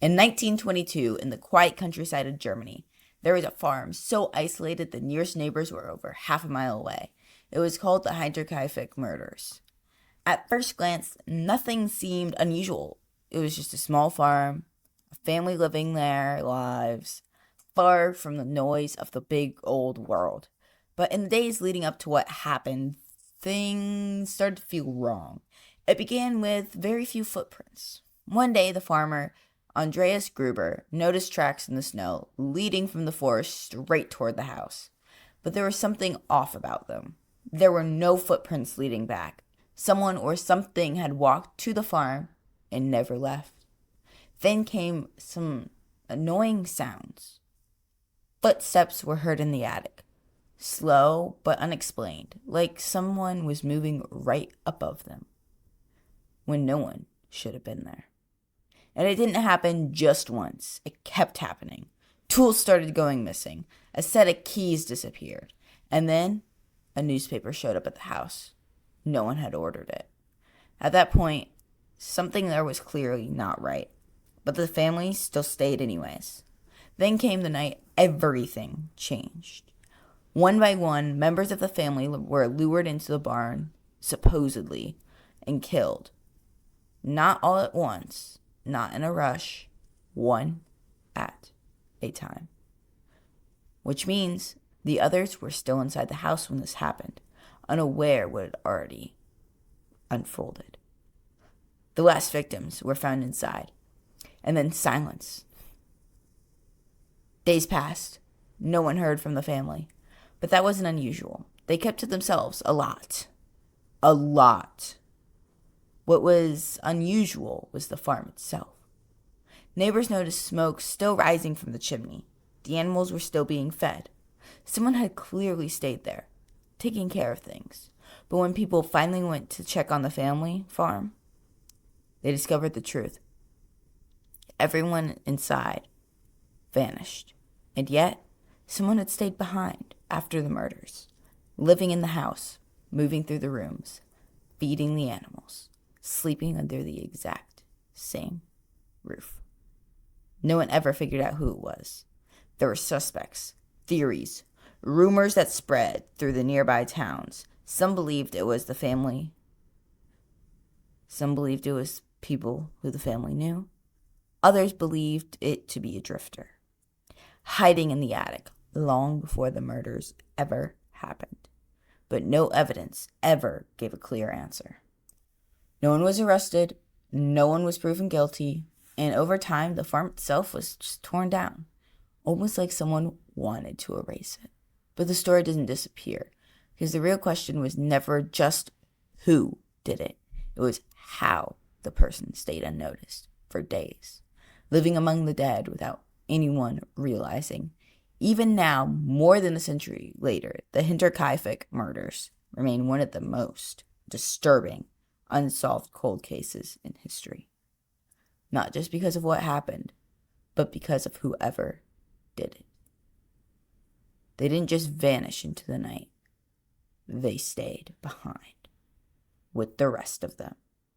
In 1922, in the quiet countryside of Germany, there was a farm so isolated the nearest neighbors were over half a mile away. It was called the Hinterkaifeck Murders. At first glance, nothing seemed unusual. It was just a small farm, a family living their lives, far from the noise of the big old world. But in the days leading up to what happened, things started to feel wrong. It began with very few footprints. One day, the farmer, Andreas Gruber, noticed tracks in the snow leading from the forest straight toward the house. But there was something off about them. There were no footprints leading back. Someone or something had walked to the farm and never left. Then came some annoying sounds. Footsteps were heard in the attic, slow but unexplained, like someone was moving right above them, when no one should have been there. And it didn't happen just once. It kept happening. Tools started going missing. A set of keys disappeared. And then a newspaper showed up at the house. No one had ordered it. At that point, something there was clearly not right. But the family still stayed anyways. Then came the night everything changed. One by one, members of the family were lured into the barn, supposedly, and killed. Not all at once, not in a rush, one at a time. Which means the others were still inside the house when this happened, unaware what had already unfolded. The last victims were found inside, and then silence. Days passed. No one heard from the family, but that wasn't unusual. They kept to themselves a lot. A lot. What was unusual was the farm itself. Neighbors noticed smoke still rising from the chimney. The animals were still being fed. Someone had clearly stayed there, taking care of things. But when people finally went to check on the family farm, they discovered the truth. Everyone inside vanished. And yet, someone had stayed behind after the murders, living in the house, moving through the rooms, feeding the animals, sleeping under the exact same roof. No one ever figured out who it was. There were suspects, theories, rumors that spread through the nearby towns. Some believed it was the family. Some believed it was people who the family knew. Others believed it to be a drifter, hiding in the attic long before the murders ever happened. But no evidence ever gave a clear answer. No one was arrested, no one was proven guilty, and over time the farm itself was just torn down, almost like someone wanted to erase it. But the story doesn't disappear, because the real question was never just who did it. It was how the person stayed unnoticed for days, living among the dead without anyone realizing. Even now, more than a century later, the Hinterkaifeck murders remain one of the most disturbing unsolved cold cases in history. Not just because of what happened, but because of whoever did it. They didn't just vanish into the night. They stayed behind with the rest of them.